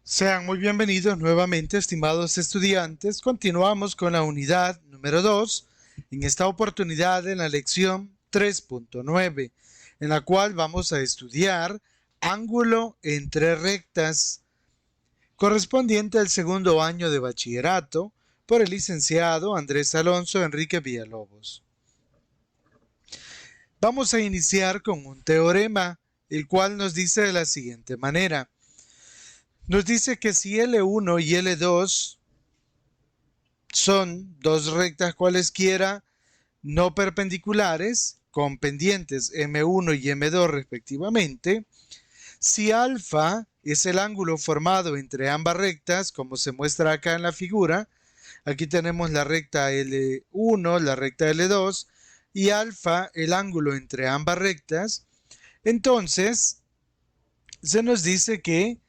Sean muy bienvenidos nuevamente, estimados estudiantes. Continuamos con la unidad número 2, en esta oportunidad en la lección 3.9, en la cual vamos a estudiar ángulo entre rectas, correspondiente al segundo año de bachillerato, por el licenciado Andrés Alonso Enrique Villalobos. Vamos a iniciar con un teorema, el cual nos dice de la siguiente manera. Nos dice que si L1 y L2 son dos rectas cualesquiera no perpendiculares con pendientes M1 y M2 respectivamente, si alfa es el ángulo formado entre ambas rectas, como se muestra acá en la figura, aquí tenemos la recta L1, la recta L2 y alfa el ángulo entre ambas rectas, entonces se nos dice que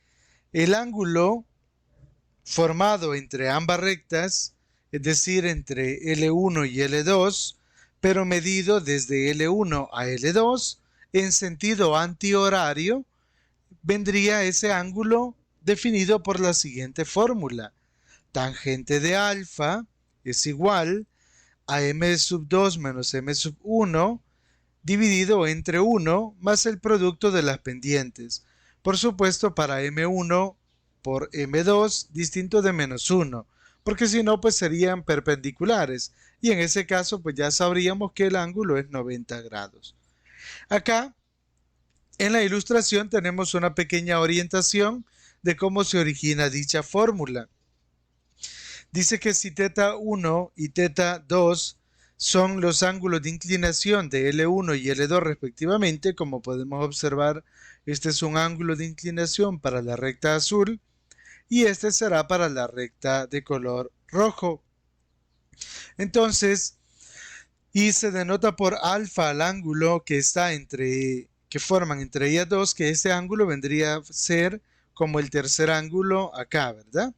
el ángulo formado entre ambas rectas, es decir, entre L1 y L2, pero medido desde L1 a L2 en sentido antihorario, vendría ese ángulo definido por la siguiente fórmula. Tangente de alfa es igual a m sub 2 menos m sub 1 dividido entre 1 más el producto de las pendientes. Por supuesto, para M1 por M2 distinto de menos 1, porque si no, pues serían perpendiculares. Y en ese caso, pues ya sabríamos que el ángulo es 90 grados. Acá, en la ilustración, tenemos una pequeña orientación de cómo se origina dicha fórmula. Dice que si θ 1 y θ 2 son los ángulos de inclinación de L1 y L2 respectivamente, como podemos observar, este es un ángulo de inclinación para la recta azul y este será para la recta de color rojo. Entonces, y se denota por alfa al ángulo que está que forman entre ellas dos, que este ángulo vendría a ser como el tercer ángulo acá, ¿verdad?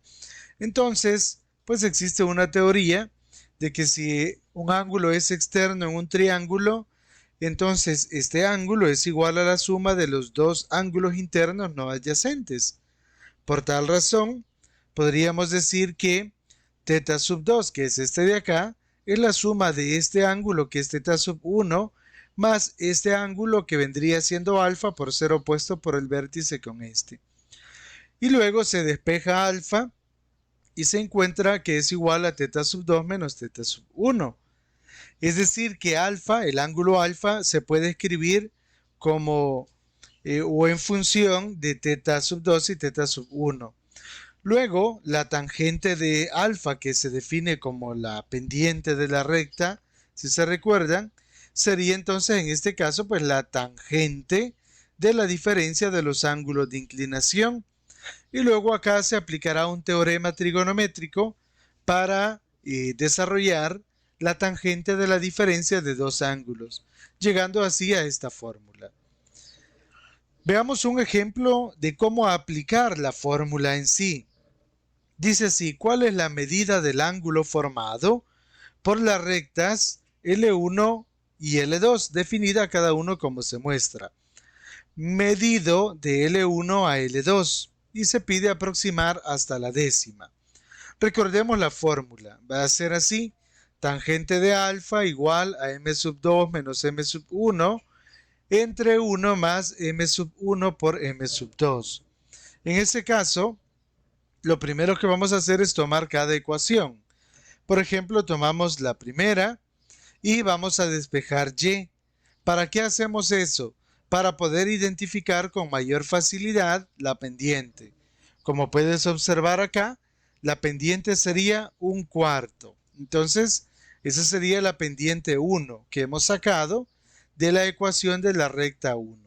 Entonces, pues existe una teoría de que si un ángulo es externo en un triángulo, entonces este ángulo es igual a la suma de los dos ángulos internos no adyacentes. Por tal razón, podríamos decir que θ sub 2, que es este de acá, es la suma de este ángulo, que es θ sub 1, más este ángulo que vendría siendo alfa por ser opuesto por el vértice con este. Y luego se despeja alfa y se encuentra que es igual a θ sub 2 menos θ sub 1. Es decir, que alfa, el ángulo alfa, se puede escribir como o en función de θ sub 2 y θ sub 1. Luego, la tangente de alfa, que se define como la pendiente de la recta, si se recuerdan, sería entonces en este caso pues la tangente de la diferencia de los ángulos de inclinación. Y luego acá se aplicará un teorema trigonométrico para desarrollar la tangente de la diferencia de dos ángulos, llegando así a esta fórmula. Veamos un ejemplo de cómo aplicar la fórmula en sí. Dice así, ¿cuál es la medida del ángulo formado por las rectas L1 y L2, definida cada uno como se muestra? Medido de L1 a L2 y se pide aproximar hasta la décima. Recordemos la fórmula, va a ser así, tangente de alfa igual a m sub 2 menos m sub 1 entre 1 más m sub 1 por m sub 2. En este caso, lo primero que vamos a hacer es tomar cada ecuación. Por ejemplo, tomamos la primera y vamos a despejar y. ¿Para qué hacemos eso? Para poder identificar con mayor facilidad la pendiente. Como puedes observar acá, la pendiente sería un cuarto. Entonces, esa sería la pendiente 1 que hemos sacado de la ecuación de la recta 1.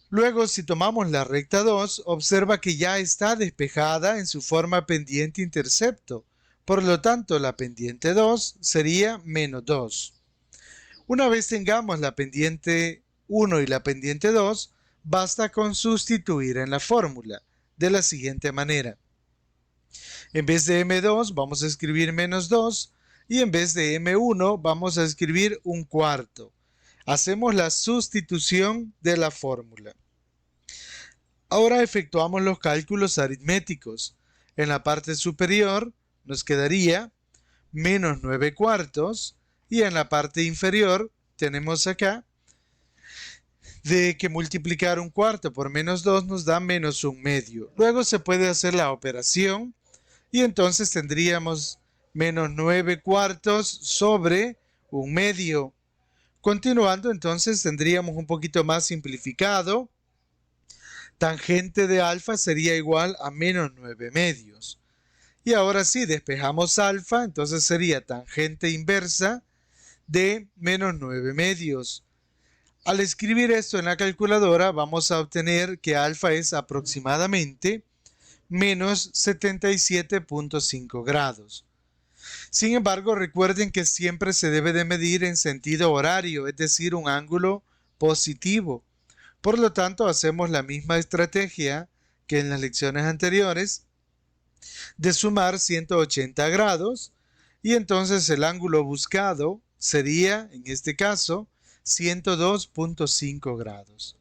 Luego, si tomamos la recta 2, observa que ya está despejada en su forma pendiente-intercepto. Por lo tanto, la pendiente 2 sería menos 2. Una vez tengamos la pendiente 1 y la pendiente 2, basta con sustituir en la fórmula de la siguiente manera. En vez de M2 vamos a escribir menos 2 y en vez de M1 vamos a escribir un cuarto. Hacemos la sustitución de la fórmula. Ahora efectuamos los cálculos aritméticos. En la parte superior nos quedaría menos 9 cuartos y en la parte inferior tenemos acá de que multiplicar un cuarto por menos 2 nos da menos un medio. Luego se puede hacer la operación y entonces tendríamos menos 9 cuartos sobre un medio. Continuando, entonces tendríamos un poquito más simplificado. Tangente de alfa sería igual a menos 9 medios. Y ahora sí, despejamos alfa, entonces sería tangente inversa de menos 9 medios. Al escribir esto en la calculadora, vamos a obtener que alfa es aproximadamente menos 77.5 grados. Sin embargo, recuerden que siempre se debe de medir en sentido horario, es decir, un ángulo positivo. Por lo tanto, hacemos la misma estrategia que en las lecciones anteriores de sumar 180 grados y entonces el ángulo buscado sería, en este caso, 102.5 grados.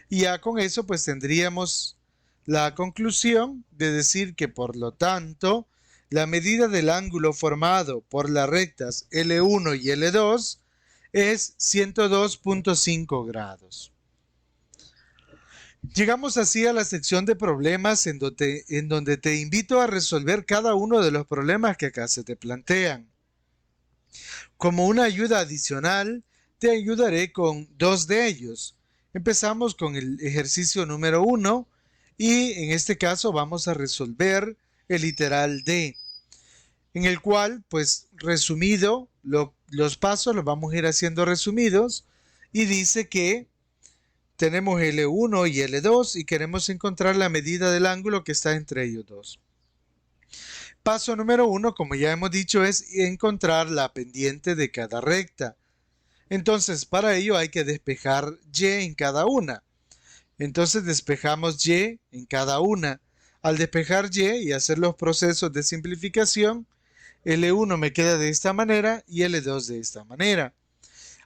Y ya con eso pues tendríamos la conclusión de decir que por lo tanto la medida del ángulo formado por las rectas L1 y L2 es 102.5 grados. Llegamos así a la sección de problemas en donde te invito a resolver cada uno de los problemas que acá se te plantean. Como una ayuda adicional, te ayudaré con dos de ellos. Empezamos con el ejercicio número 1 y en este caso vamos a resolver el literal D, en el cual, pues resumido, los pasos los vamos a ir haciendo resumidos y dice que tenemos L1 y L2 y queremos encontrar la medida del ángulo que está entre ellos dos. Paso número 1, como ya hemos dicho, es encontrar la pendiente de cada recta. Entonces, para ello hay que despejar Y en cada una. Entonces, despejamos Y en cada una. Al despejar Y hacer los procesos de simplificación, L1 me queda de esta manera y L2 de esta manera.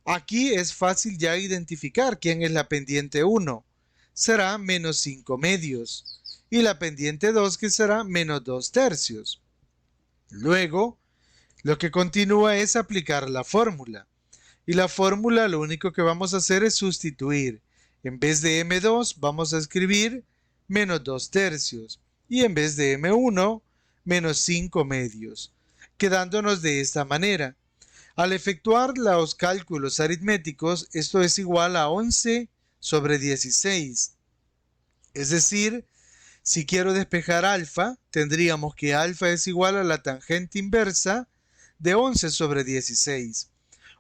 Aquí es fácil ya identificar quién es la pendiente 1. Será menos 5 medios. Y la pendiente 2 que será menos 2 tercios. Luego, lo que continúa es aplicar la fórmula. Y la fórmula lo único que vamos a hacer es sustituir. En vez de M2 vamos a escribir menos 2 tercios. Y en vez de M1, menos 5 medios. Quedándonos de esta manera. Al efectuar los cálculos aritméticos, esto es igual a 11 sobre 16. Es decir, si quiero despejar alfa, tendríamos que alfa es igual a la tangente inversa de 11 sobre 16,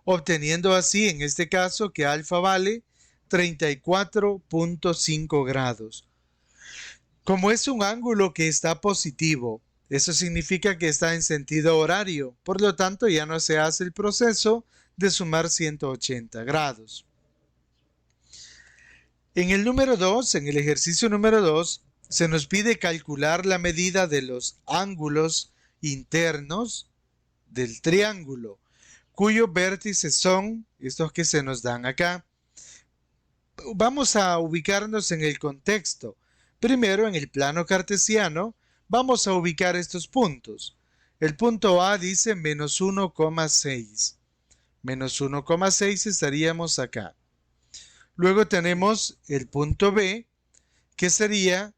obteniendo así en este caso que alfa vale 34.5 grados. Como es un ángulo que está positivo, eso significa que está en sentido horario, por lo tanto ya no se hace el proceso de sumar 180 grados. En el número 2, en el ejercicio número 2, se nos pide calcular la medida de los ángulos internos del triángulo, cuyos vértices son estos que se nos dan acá. Vamos a ubicarnos en el contexto. Primero, en el plano cartesiano, vamos a ubicar estos puntos. El punto A dice menos 1,6. Menos 1,6 estaríamos acá. Luego tenemos el punto B, que sería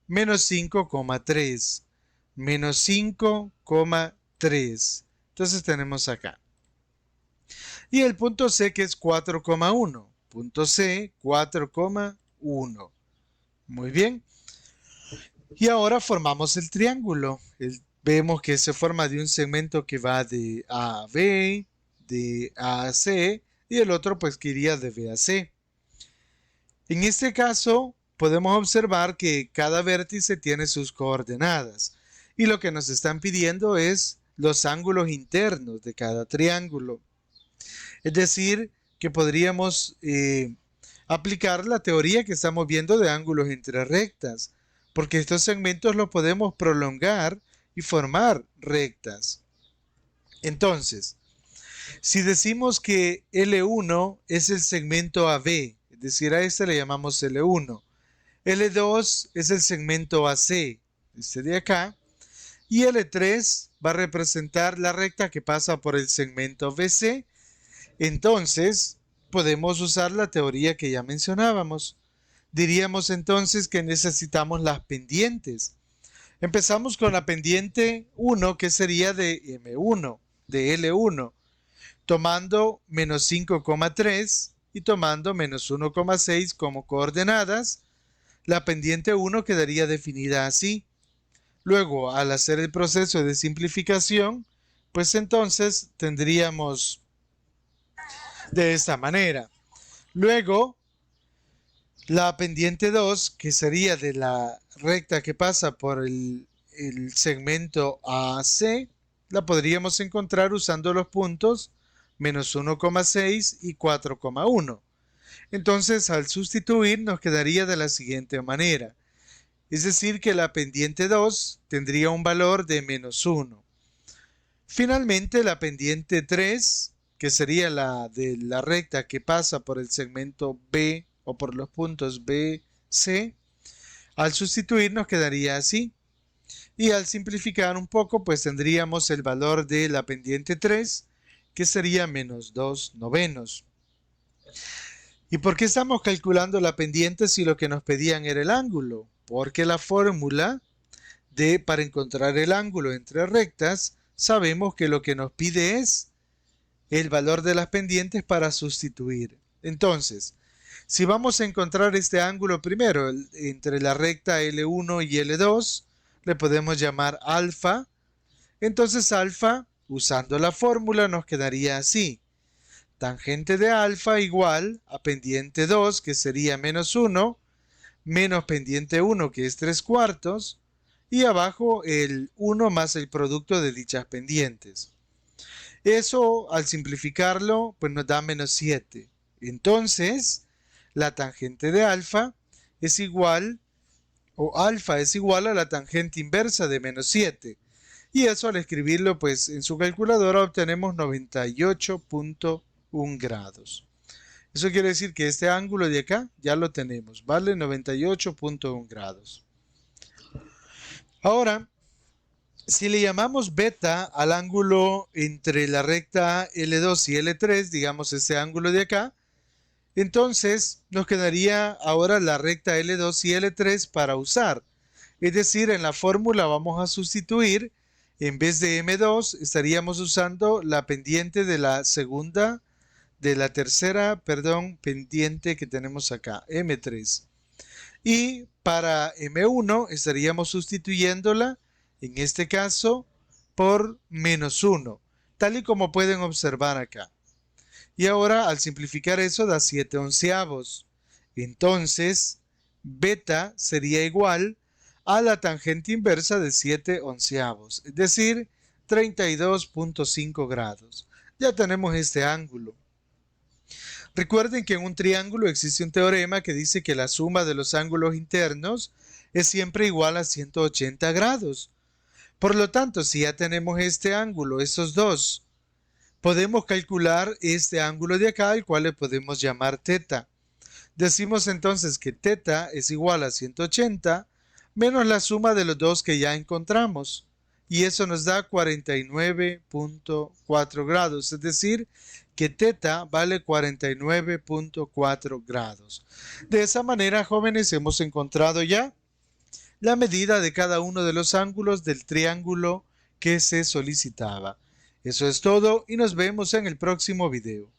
menos 5,3. Menos 5,3. Entonces tenemos acá. Y el punto C, que es 4,1. Punto C, 4,1. Muy bien. Y ahora formamos el triángulo. Vemos que se forma de un segmento que va de A a B, de A a C, y el otro pues que iría de B a C. En este caso, podemos observar que cada vértice tiene sus coordenadas. Y lo que nos están pidiendo es los ángulos internos de cada triángulo. Es decir, que podríamos aplicar la teoría que estamos viendo de ángulos entre rectas, porque estos segmentos los podemos prolongar y formar rectas. Entonces, si decimos que L1 es el segmento AB, es decir, a este le llamamos L1, L2 es el segmento AC, este de acá, y L3 va a representar la recta que pasa por el segmento BC. Entonces, podemos usar la teoría que ya mencionábamos. Diríamos entonces que necesitamos las pendientes. Empezamos con la pendiente 1, que sería de M1, de L1, tomando menos 5,3 y tomando menos 1,6 como coordenadas. La pendiente 1 quedaría definida así. Luego, al hacer el proceso de simplificación, pues entonces tendríamos de esta manera. Luego, la pendiente 2, que sería de la recta que pasa por el segmento AC, la podríamos encontrar usando los puntos menos 1,6 y 4,1. Entonces, al sustituir, nos quedaría de la siguiente manera. Es decir, que la pendiente 2 tendría un valor de menos 1. Finalmente, la pendiente 3, que sería la de la recta que pasa por el segmento B o por los puntos B, C, al sustituir nos quedaría así. Y al simplificar un poco, pues tendríamos el valor de la pendiente 3, que sería menos 2 novenos. ¿Y por qué estamos calculando la pendiente si lo que nos pedían era el ángulo? Porque la fórmula para encontrar el ángulo entre rectas, sabemos que lo que nos pide es el valor de las pendientes para sustituir. Entonces, si vamos a encontrar este ángulo primero entre la recta L1 y L2, le podemos llamar alfa. Entonces alfa, usando la fórmula, nos quedaría así. Tangente de alfa igual a pendiente 2, que sería menos 1, menos pendiente 1, que es 3/4, y abajo el 1 más el producto de dichas pendientes. Eso, al simplificarlo, pues nos da menos 7. Entonces, la tangente de alfa es igual, o alfa es igual a la tangente inversa de menos 7. Y eso al escribirlo, pues en su calculadora obtenemos 98,1 grados. Eso quiere decir que este ángulo de acá ya lo tenemos, ¿vale? 98,1 grados. Ahora, si le llamamos beta al ángulo entre la recta L2 y L3, digamos este ángulo de acá, entonces nos quedaría ahora la recta L2 y L3 para usar. Es decir, en la fórmula vamos a sustituir, en vez de M2, estaríamos usando la pendiente de la tercera pendiente que tenemos acá, M3. Y para M1 estaríamos sustituyéndola, en este caso, por menos 1, tal y como pueden observar acá. Y ahora, al simplificar eso, da 7/11. Entonces, beta sería igual a la tangente inversa de 7/11, es decir, 32,5 grados. Ya tenemos este ángulo. Recuerden que en un triángulo existe un teorema que dice que la suma de los ángulos internos es siempre igual a 180 grados. Por lo tanto, si ya tenemos este ángulo, esos dos, podemos calcular este ángulo de acá, el cual le podemos llamar teta. Decimos entonces que teta es igual a 180 menos la suma de los dos que ya encontramos. Y eso nos da 49,4 grados, es decir, que teta vale 49,4 grados. De esa manera, jóvenes, hemos encontrado ya la medida de cada uno de los ángulos del triángulo que se solicitaba. Eso es todo y nos vemos en el próximo video.